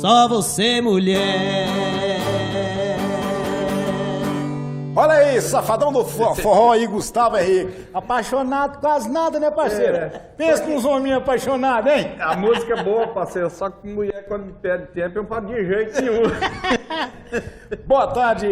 só você, mulher. Olha aí, safadão do forró aí, Gustavo Henrique. Apaixonado quase nada, né, parceiro? Pensa nos hominhos apaixonados, hein? A música é boa, parceiro, só que mulher quando me pede tempo eu não falo de jeito nenhum. Boa tarde,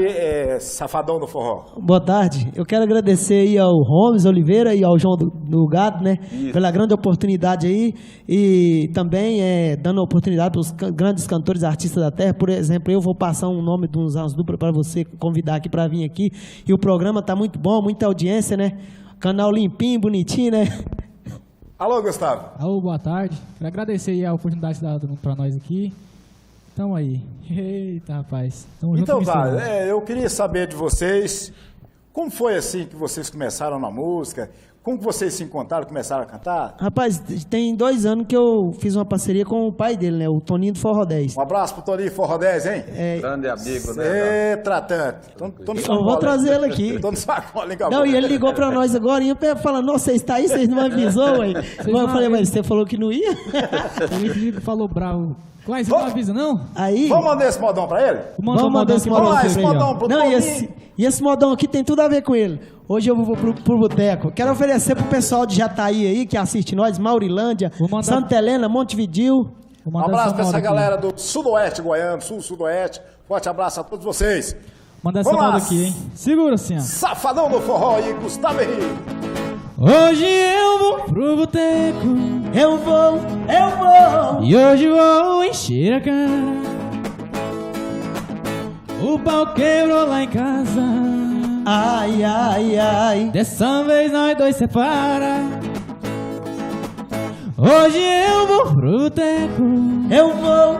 safadão do forró. Boa tarde. Eu quero agradecer aí ao Holmes Oliveira e ao João do Gado, né? Isso. Pela grande oportunidade aí e também dando oportunidade para os grandes cantores artistas da terra. Por exemplo, eu vou passar um nome de uns dupla para você convidar aqui para vir aqui. E o programa tá muito bom, muita audiência, né? Canal limpinho, bonitinho, né? Alô, Gustavo. Alô, boa tarde. Quero agradecer aí a oportunidade dada para nós aqui. Tamo aí. Eita, rapaz. Tamo junto. Então tá, eu queria saber de vocês, como foi assim que vocês começaram na música? Como que vocês se encontraram, começaram a cantar? Rapaz, tem 2 anos que eu fiz uma parceria com o pai dele, né? O Toninho do Forró 10. Um abraço pro Toninho Forró 10, hein? Grande amigo, né? É, tratante. Tô no Eu vou trazer ele aqui. Tô no sacola, hein, Não, e ele ligou pra nós agora e falando, nossa, você está aí? Vocês não avisou, aí? Eu falei, mas você falou que não ia? Ele falou bravo. Quase não avisa, não? Aí... Vamos mandar esse modão pra ele? Vamos mandar esse modão Vamos lá, pra esse ele, ó. modão pro Não, Toninho. e esse modão aqui tem tudo a ver com ele. Hoje eu vou pro boteco. Quero oferecer pro pessoal de Jataí aí, que assiste nós, Maurilândia, Santa Helena, Montevidéu. Um abraço pra essa galera do sudoeste goiano, sul-sudoeste. Forte abraço a todos vocês. Manda essa Vamos lá. moda aqui, hein? Segura assim, ó. Safadão do forró aí, Gustavo Henrique. Hoje eu vou pro boteco. Eu vou. E hoje vou encher a cara. O pau quebrou lá em casa. Ai, ai, ai. Dessa vez nós dois separa. Hoje eu vou pro boteco. Eu vou.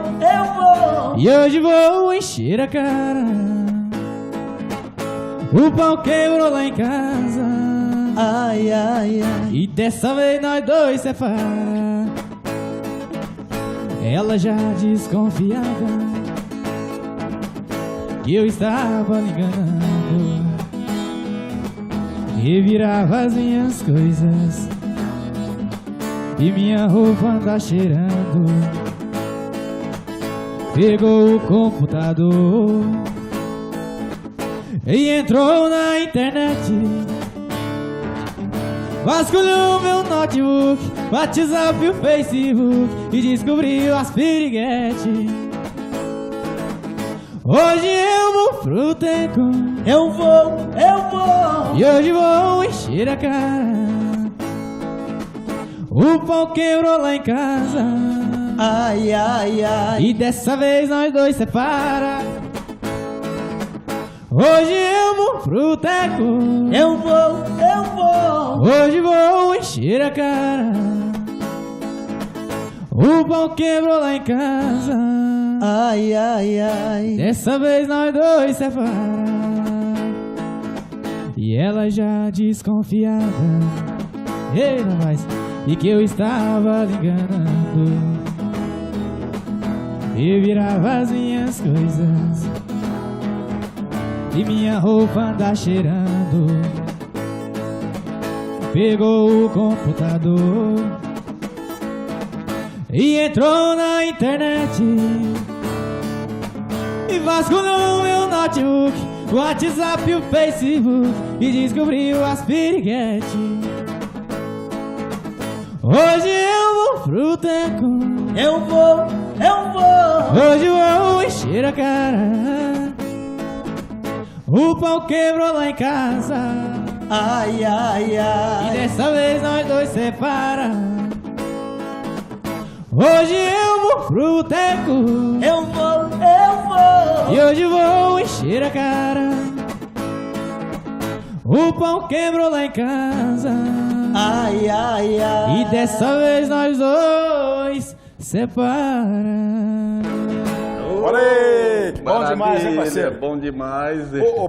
E hoje vou encher a cara. O pau quebrou lá em casa. Ai, ai, ai. E dessa vez nós dois separa. Ela já desconfiava que eu estava lhe enganando. Revirava as minhas coisas e minha roupa anda cheirando. Pegou o computador e entrou na internet. Vasculhou meu notebook, WhatsApp e o Facebook e descobriu as piriguetes. Hoje eu vou pro boteco. Eu vou. E hoje vou encher a cara. O pau quebrou lá em casa. Ai, ai, ai. E dessa vez nós dois separa. Hoje eu vou pro boteco. Eu vou. Hoje vou encher a cara. O pau quebrou lá em casa. Ai, ai, ai. Dessa vez nós dois separa. E ela já desconfiava, ei, rapaz, e que eu estava lhe enganando. Eu virava as minhas coisas e minha roupa anda cheirando. Pegou o computador e entrou na internet. E vasculhou meu notebook, o WhatsApp e o Facebook e descobriu as piriguetes. Hoje eu vou pro boteco. Eu vou. Hoje vou encher a cara. O pau quebrou lá em casa. Ai, ai, ai. E dessa vez nós dois separa. Hoje eu vou pro boteco. Eu vou. E hoje vou encher a cara. O pau quebrou lá em casa. Ai, ai, ai. E dessa vez nós dois separa. Olha aí, que bom demais, hein, Maravilha, parceiro? bom demais. Ô, parceiro.